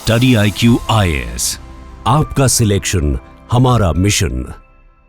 Study IQ IAS, आपका selection हमारा mission.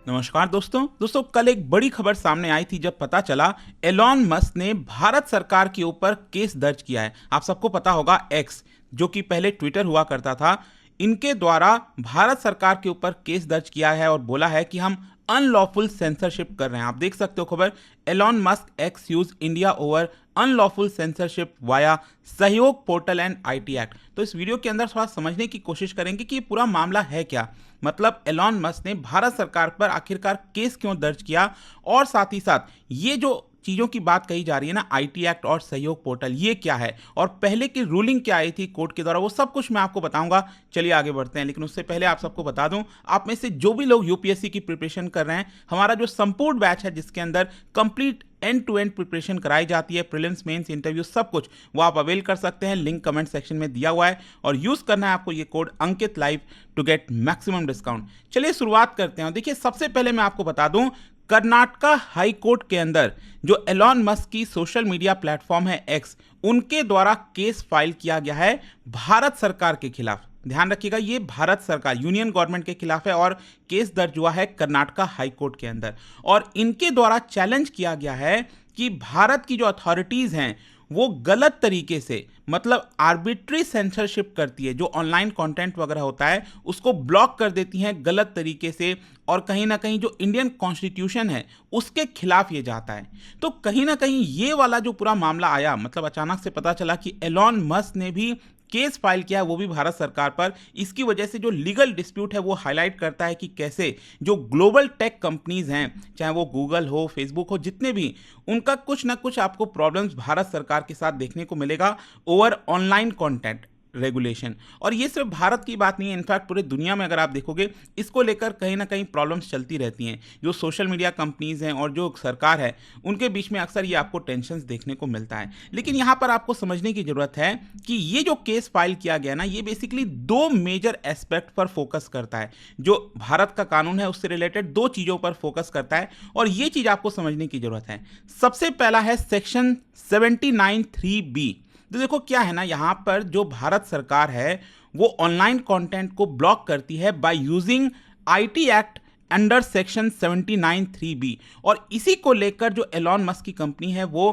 नमस्कार दोस्तों कल एक बड़ी खबर सामने आई थी जब पता चला एलॉन मस्क ने भारत सरकार के ऊपर केस दर्ज किया है। आप सबको पता होगा एक्स, जो कि पहले ट्विटर हुआ करता था, इनके द्वारा भारत सरकार के ऊपर केस दर्ज किया है और बोला है कि हम अनलॉफुल सेंसरशिप कर रहे हैं। आप देख सकते हो खबर, Elon Musk x use India over unlawful censorship via सहयोग पोर्टल एंड IT एक्ट। तो इस वीडियो के अंदर थोड़ा समझने की कोशिश करेंगे कि ये पूरा मामला है क्या, मतलब एलॉन मस्क ने भारत सरकार पर आखिरकार केस क्यों दर्ज किया, और साथ ही साथ ये जो चीज़ों की बात कही जा रही है ना, IT एक्ट और सहयोग पोर्टल, ये क्या है और पहले की रूलिंग क्या आई थी कोर्ट के द्वारा, वो सब कुछ मैं आपको बताऊंगा। चलिए आगे बढ़ते हैं, लेकिन उससे पहले आप सबको बता दूं, आप में से जो भी लोग UPSC की प्रिपरेशन कर रहे हैं, हमारा जो संपूर्ण बैच है जिसके अंदर complete end to end preparation कराई जाती है, प्रीलिम्स मेंस इंटरव्यू सब कुछ, वो आप अवेल कर सकते हैं। लिंक कमेंट सेक्शन में दिया हुआ है और यूज करना है आपको ये code Ankit live to get maximum discount. चलिए शुरुआत करते हैं। देखिए सबसे पहले मैं आपको बता दूं, कर्नाटका हाई कोर्ट के अंदर जो एलॉन मस्क की सोशल मीडिया प्लेटफॉर्म है एक्स, उनके द्वारा केस फाइल किया गया है भारत सरकार के खिलाफ। ध्यान रखिएगा, ये भारत सरकार यूनियन गवर्नमेंट के खिलाफ है और केस दर्ज हुआ है कर्नाटका हाई कोर्ट के अंदर। और इनके द्वारा चैलेंज किया गया है कि भारत की जो अथॉरिटीज हैं वो गलत तरीके से, मतलब आर्बिट्री सेंसरशिप करती है, जो ऑनलाइन कंटेंट वगैरह होता है उसको ब्लॉक कर देती हैं गलत तरीके से, और कहीं ना कहीं जो इंडियन कॉन्स्टिट्यूशन है उसके खिलाफ ये जाता है। तो कहीं ना कहीं ये वाला जो पूरा मामला आया, मतलब अचानक से पता चला कि एलॉन मस्क ने भी केस फाइल किया है, वो भी भारत सरकार पर। इसकी वजह से जो लीगल डिस्प्यूट है वो हाईलाइट करता है कि कैसे जो ग्लोबल टेक कंपनीज हैं, चाहे वो गूगल हो, फेसबुक हो, जितने भी, उनका कुछ ना कुछ आपको प्रॉब्लम्स भारत सरकार के साथ देखने को मिलेगा ओवर ऑनलाइन कंटेंट रेगुलेशन। और ये सिर्फ भारत की बात नहीं है, इनफैक्ट पूरे दुनिया में अगर आप देखोगे इसको लेकर कहीं ना कहीं प्रॉब्लम्स चलती रहती हैं। जो सोशल मीडिया कंपनीज हैं और जो सरकार है उनके बीच में अक्सर ये आपको टेंशन्स देखने को मिलता है। लेकिन यहाँ पर आपको समझने की जरूरत है कि ये जो केस फाइल किया गया ना, ये बेसिकली दो मेजर एस्पेक्ट पर फोकस करता है। जो भारत का कानून है उससे रिलेटेड दो चीज़ों पर फोकस करता है और ये चीज़ आपको समझने की जरूरत है। सबसे पहला है सेक्शन 79(3)(b। तो देखो क्या है ना, यहाँ पर जो भारत सरकार है वो ऑनलाइन कंटेंट को ब्लॉक करती है by using IT act under section 79(3)(b। और इसी को लेकर जो एलॉन मस्क की कंपनी है वो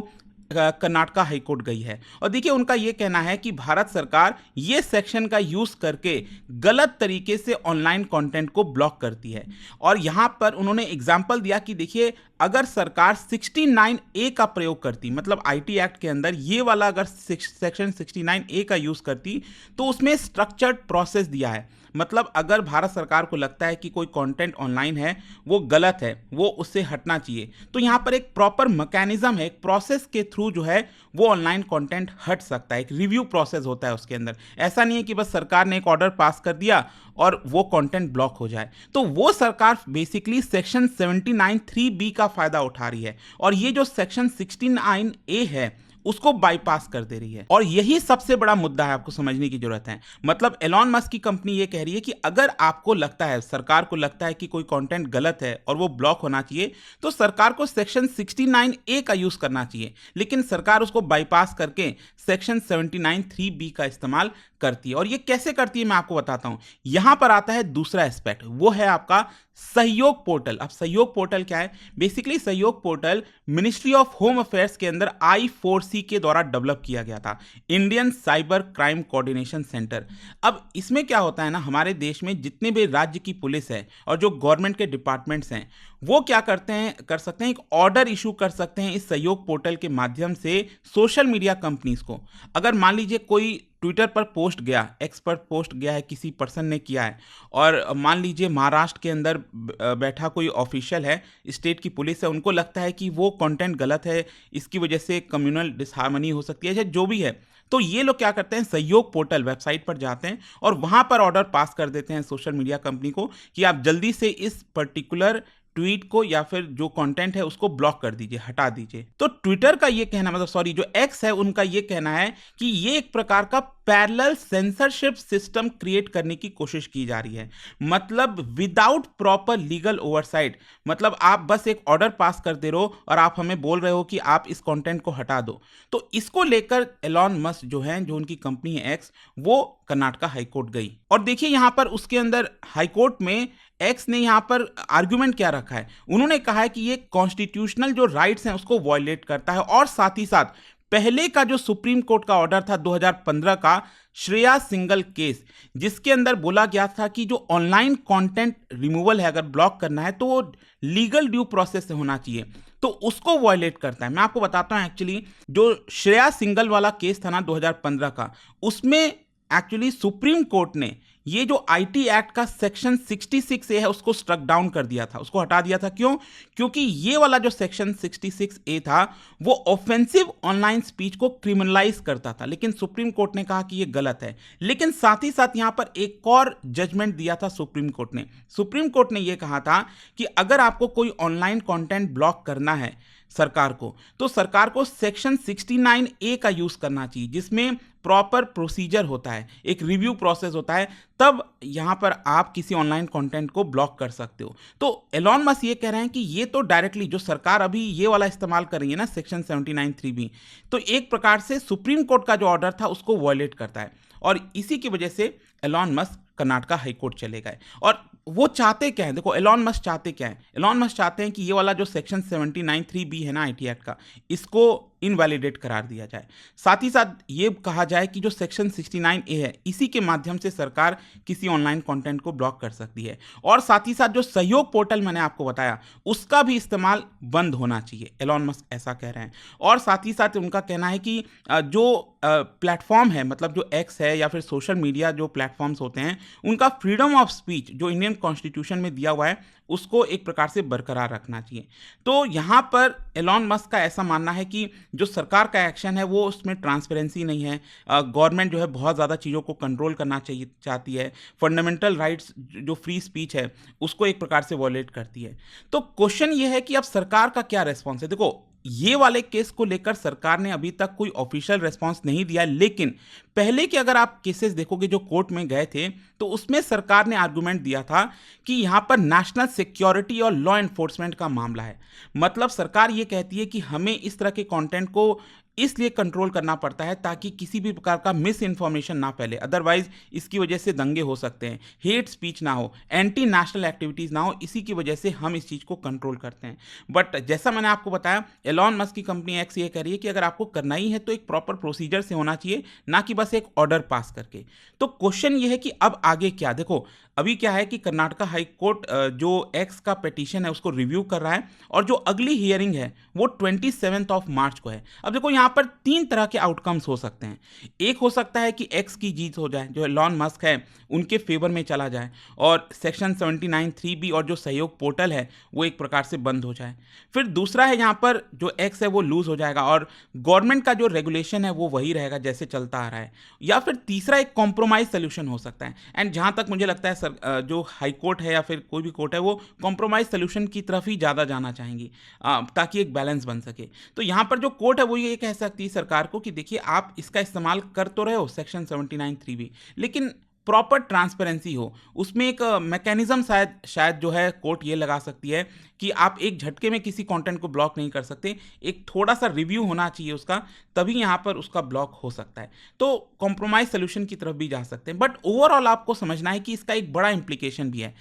कर्नाटका हाईकोर्ट गई है। और देखिए उनका यह कहना है कि भारत सरकार ये सेक्शन का यूज करके गलत तरीके से ऑनलाइन कंटेंट को ब्लॉक करती है। और यहां पर उन्होंने एग्जांपल दिया कि देखिए अगर सरकार 69A का प्रयोग करती, मतलब IT एक्ट के अंदर ये वाला अगर सेक्शन 69A का यूज करती, तो उसमें स्ट्रक्चर्ड प्रोसेस दिया है। मतलब अगर भारत सरकार को लगता है कि कोई कंटेंट ऑनलाइन है वो गलत है, वो उससे हटना चाहिए, तो यहाँ पर एक प्रॉपर मैकेनिज्म है, एक प्रोसेस के थ्रू जो है वो ऑनलाइन कंटेंट हट सकता है। एक रिव्यू प्रोसेस होता है उसके अंदर। ऐसा नहीं है कि बस सरकार ने एक ऑर्डर पास कर दिया और वो कंटेंट ब्लॉक हो जाए। तो वो सरकार बेसिकली सेक्शन 79(3)(b का फायदा उठा रही है और ये जो सेक्शन 69A है उसको बाईपास कर दे रही है। और यही सबसे बड़ा मुद्दा है, आपको समझने की जरूरत है। मतलब एलॉन मस्क की कंपनी ये कह रही है कि अगर आपको लगता है, सरकार को लगता है कि कोई कंटेंट गलत है और वो ब्लॉक होना चाहिए, तो सरकार को सेक्शन 69A का यूज करना चाहिए, लेकिन सरकार उसको बाईपास करके सेक्शन 79(3)(b का इस्तेमाल करती है। और ये कैसे करती है मैं आपको बताता हूं। यहां पर आता है दूसरा एस्पेक्ट, वो है आपका सहयोग पोर्टल। अब सहयोग पोर्टल क्या है? बेसिकली सहयोग portal ministry of home affairs के अंदर I4C के द्वारा डेवलप किया गया था, Indian cyber crime coordination centre. अब इसमें क्या होता है ना, हमारे देश में जितने भी राज्य की पुलिस है और जो गवर्नमेंट के डिपार्टमेंट्स हैं वो क्या करते हैं, कर सकते हैं, एक ऑर्डर इशू कर सकते हैं इस सहयोग पोर्टल के माध्यम से सोशल मीडिया कंपनीज को। अगर मान लीजिए कोई ट्विटर पर पोस्ट गया, एक्स पर पोस्ट गया है, किसी पर्सन ने किया है, और मान लीजिए महाराष्ट्र के अंदर बैठा कोई ऑफिशियल है, स्टेट की पुलिस है, उनको लगता है कि वो कंटेंट गलत है, इसकी वजह से कम्युनल डिसहार्मनी हो सकती है, जो भी है, तो ये लोग क्या करते हैं, सहयोग पोर्टल वेबसाइट पर जाते हैं और वहां पर ऑर्डर पास कर देते हैं सोशल मीडिया कंपनी को कि आप जल्दी से इस पर्टिकुलर ट्वीट को या फिर जो कंटेंट है उसको ब्लॉक कर दीजिए, हटा दीजिए। तो ट्विटर का ये कहना, मतलब सॉरी, जो एक्स है उनका ये कहना है कि ये एक प्रकार का पैरेलल सेंसरशिप सिस्टम क्रिएट करने की कोशिश की जा रही है, मतलब विदाउट प्रॉपर लीगल ओवरसाइट। मतलब आप बस एक ऑर्डर पास कर दे रहे हो और आप हमें बोल रहे हो कि आप इस कंटेंट को हटा दो। तो इसको लेकर एलॉन मस्क जो है, जो उनकी कंपनी है एक्स, वो कर्नाटका हाईकोर्ट गई। और देखिए यहां पर उसके अंदर हाईकोर्ट में एक्स ने यहां पर आर्गुमेंट क्या रखा है। उन्होंने कहा है कि ये कॉन्स्टिट्यूशनल जो राइट्स हैं उसको वायलेट करता है, और साथ ही साथ पहले का जो सुप्रीम कोर्ट का ऑर्डर था 2015 का श्रेया सिंगल केस, जिसके अंदर बोला गया था कि जो ऑनलाइन कंटेंट रिमूवल है, अगर ब्लॉक करना है तो वो लीगल ड्यू प्रोसेस से होना चाहिए, तो उसको वायलेट करता है। मैं आपको बताता हूं, एक्चुअली जो श्रेया सिंगल वाला केस था ना 2015 का, उसमें एक्चुअली सुप्रीम कोर्ट ने ये जो आईटी एक्ट का सेक्शन 66A है उसको स्ट्रक डाउन कर दिया था, उसको हटा दिया था। क्यों? क्योंकि ये वाला जो सेक्शन 66A था वो ऑफेंसिव ऑनलाइन स्पीच को क्रिमिनलाइज करता था, लेकिन सुप्रीम कोर्ट ने कहा कि ये गलत है। लेकिन साथ ही साथ यहां पर एक और जजमेंट दिया था सुप्रीम कोर्ट ने। सुप्रीम कोर्ट ने यह कहा था कि अगर आपको कोई ऑनलाइन कंटेंट ब्लॉक करना है सरकार को, तो सरकार को सेक्शन 69A का यूज करना चाहिए, जिसमें प्रॉपर प्रोसीजर होता है, एक रिव्यू प्रोसेस होता है, तब यहां पर आप किसी ऑनलाइन कंटेंट को ब्लॉक कर सकते हो। तो एलॉन मस्क ये कह रहे हैं कि ये तो डायरेक्टली जो सरकार अभी ये वाला इस्तेमाल कर रही है ना, सेक्शन 79(3)(b, तो एक प्रकार से सुप्रीम कोर्ट का जो ऑर्डर था उसको वायलेट करता है, और इसी की वजह से एलॉन मस्क कर्नाटका हाईकोर्ट चले गए। और वो चाहते क्या है, देखो एलॉन मस्क चाहते क्या है, एलॉन मस्क चाहते हैं कि ये वाला जो सेक्शन 79(3)(b है ना आईटी एक्ट का, इसको इनवैलिडेट करार दिया जाए। साथ ही साथ ये कहा जाए कि जो सेक्शन 69A है, इसी के माध्यम से सरकार किसी ऑनलाइन कंटेंट को ब्लॉक कर सकती है, और साथ ही साथ जो सहयोग पोर्टल मैंने आपको बताया उसका भी इस्तेमाल बंद होना चाहिए, एलॉन मस्क ऐसा कह रहे हैं। और साथ ही साथ उनका कहना है कि जो प्लेटफॉर्म है, मतलब जो एक्स है या फिर सोशल मीडिया जो प्लेटफॉर्म्स होते हैं, उनका फ्रीडम ऑफ स्पीच जो इंडियन कॉन्स्टिट्यूशन में दिया हुआ है उसको एक प्रकार से बरकरार रखना चाहिए। तो यहाँ पर एलॉन मस्क का ऐसा मानना है कि जो सरकार का एक्शन है वो उसमें ट्रांसपेरेंसी नहीं है, गवर्नमेंट जो है बहुत ज़्यादा चीज़ों को कंट्रोल करना चाहती है, फंडामेंटल राइट्स जो फ्री स्पीच है उसको एक प्रकार से वॉयलेट करती है। तो क्वेश्चन ये है कि अब सरकार का क्या रिस्पॉन्स है। देखो ये वाले केस को लेकर सरकार ने अभी तक कोई ऑफिशियल रिस्पांस नहीं दिया, लेकिन पहले के अगर आप केसेस देखोगे जो कोर्ट में गए थे, तो उसमें सरकार ने आर्गुमेंट दिया था कि यहां पर नेशनल सिक्योरिटी और लॉ एनफोर्समेंट का मामला है। मतलब सरकार ये कहती है कि हमें इस तरह के कंटेंट को इसलिए कंट्रोल करना पड़ता है ताकि किसी भी प्रकार का मिस इन्फॉर्मेशन ना फैले, अदरवाइज इसकी वजह से दंगे हो सकते हैं, हेट स्पीच ना हो, एंटी नेशनल एक्टिविटीज़ ना हो, इसी की वजह से हम इस चीज़ को कंट्रोल करते हैं। बट जैसा मैंने आपको बताया, एलॉन मस्क की कंपनी एक्स ये कह रही है कि अगर आपको करना ही है तो एक प्रॉपर प्रोसीजर से होना चाहिए, ना कि बस एक ऑर्डर पास करके। तो क्वेश्चन ये है कि अब आगे क्या। देखो अभी क्या है कि कर्नाटका हाई कोर्ट जो एक्स का पिटीशन है उसको रिव्यू कर रहा है, और जो अगली हियरिंग है वो 27 मार्च को है। अब देखो यहाँ पर 3 तरह के आउटकम्स हो सकते हैं। एक हो सकता है कि एक्स की जीत हो जाए, जो एलॉन मस्क है उनके फेवर में चला जाए, और सेक्शन 79(3)(b और जो सहयोग पोर्टल है वो एक प्रकार से बंद हो जाए। फिर दूसरा है यहाँ पर जो एक्स है वो लूज हो जाएगा और गवर्नमेंट का जो रेगुलेशन है वो वही रहेगा जैसे चलता आ रहा है। या फिर तीसरा एक कॉम्प्रोमाइज सोल्यूशन हो सकता है। एंड जहाँ तक मुझे लगता है जो हाई कोर्ट है या फिर कोई भी कोर्ट है वो कॉम्प्रोमाइज सोल्यूशन की तरफ ही ज़्यादा जाना चाहेंगी, ताकि एक बैलेंस बन सके। तो यहाँ पर जो कोर्ट है वो ये कह सकती है सरकार को कि देखिए आप इसका इस्तेमाल कर तो रहे हो सेक्शन 79(3)(b, लेकिन प्रॉपर ट्रांसपेरेंसी हो, उसमें एक मैकेनिज्म शायद जो है कोर्ट ये लगा सकती है कि आप एक झटके में किसी कंटेंट को ब्लॉक नहीं कर सकते, एक थोड़ा सा रिव्यू होना चाहिए उसका, तभी यहाँ पर उसका ब्लॉक हो सकता है। तो कॉम्प्रोमाइज सोल्यूशन की तरफ भी जा सकते हैं। बट ओवरऑल आपको समझना है कि इसका एक बड़ा इंप्लीकेशन भी है।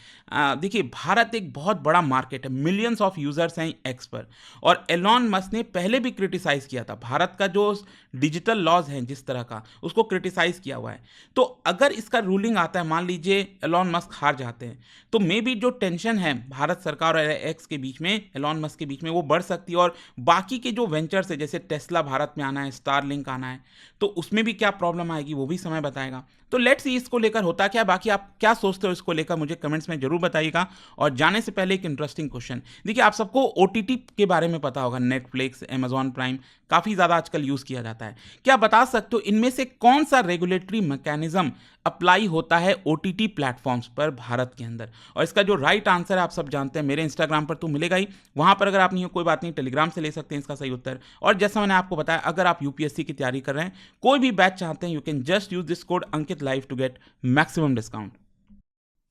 देखिए भारत एक बहुत बड़ा मार्केट है, मिलियंस ऑफ यूजर्स हैं एक्स पर, और एलॉन मस्क ने पहले भी क्रिटिसाइज किया था भारत का जो डिजिटल लॉज है जिस तरह का, उसको क्रिटिसाइज किया हुआ है। तो अगर इसका रूलिंग आता है, मान लीजिए एलॉन मस्क हार जाते हैं, तो मे बी जो टेंशन है भारत सरकार और एक्स के बीच में, एलॉन मस्क के बीच में, वो बढ़ सकती है। और बाकी के जो वेंचर्स है जैसे टेस्ला भारत में आना है, स्टारलिंक आना है, तो उसमें भी क्या प्रॉब्लम आएगी वो भी समय बताएगा। तो लेट्स सी इसको लेकर होता क्या। बाकी आप क्या सोचते हो इसको लेकर मुझे कमेंट्स में जरूर बताइएगा। और जाने से पहले एक इंटरेस्टिंग क्वेश्चन, देखिए आप सबको ओटीटी के बारे में पता होगा, नेटफ्लिक्स, अमेजॉन प्राइम काफ़ी ज़्यादा आजकल यूज़ किया जाता है। क्या बता सकते हो इनमें से कौन सा रेगुलेटरी मैकेनिज्म अप्लाई अप्लाई होता है OTT प्लेटफॉर्म्स पर भारत के अंदर। और इसका जो राइट आंसर है आप सब जानते हैं, मेरे इंस्टाग्राम पर तो मिलेगा ही, वहाँ पर अगर आप नहीं हो कोई बात नहीं, टेलीग्राम से ले सकते हैं इसका सही उत्तर। और जैसा मैंने आपको बताया, अगर आप यूपीएससी की तैयारी कर रहे हैं, कोई भी बैच चाहते हैं, you can just use this code Ankit live to get maximum discount.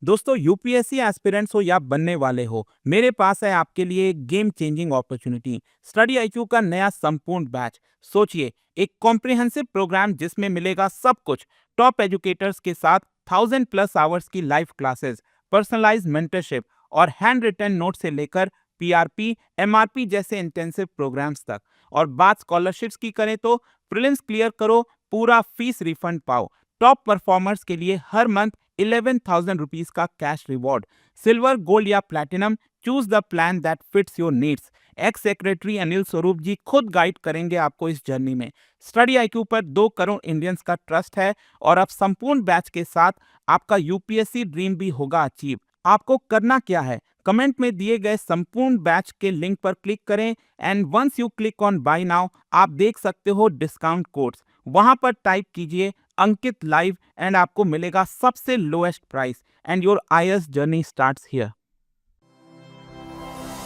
दोस्तों, यूपीएससी एस्पिरेंट्स हो या बनने वाले हो, मेरे पास है आपके लिए एक game changing opportunity, study IQ का नया संपूर्ण बैच। सोचिए, एक कॉम्प्रिहेंसिव प्रोग्राम जिसमें मिलेगा सब कुछ, टॉप एजुकेटर्स के साथ 1000+ आवर्स की लाइव क्लासेस, पर्सनलाइज्ड मेंटरशिप और हैंड रिटन नोट से लेकर पीआरपी, एमआरपी जैसे इंटेंसिव प्रोग्राम्स तक। और बात स्कॉलरशिप्स की करें तो प्रीलिम्स क्लियर करो, पूरा फीस रिफंड पाओ। टॉप परफॉर्मर्स के लिए हर मंथ 11,000 रुपीज का कैश रिवॉर्ड। सिल्वर, गोल्ड या platinum, choose the plan that fits your needs. X secretary Anil Swarup जी खुद गाइड करेंगे आपको इस जर्नी में। स्टडी आईक्यू पर 2 करोड़ इंडियंस का ट्रस्ट है और अब संपूर्ण बैच के साथ आपका यूपीएससी ड्रीम भी होगा अचीव। आपको करना क्या है, कमेंट में दिए गए संपूर्ण बैच के लिंक पर क्लिक करें and once you click on buy now, आप देख सकते हो डिस्काउंट कोड्स। वहां पर टाइप कीजिए अंकित लाइव एंड आपको मिलेगा सबसे lowest price and your IAS journey starts here.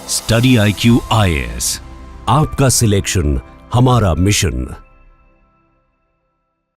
Study IQ IAS, आपका सिलेक्शन हमारा मिशन।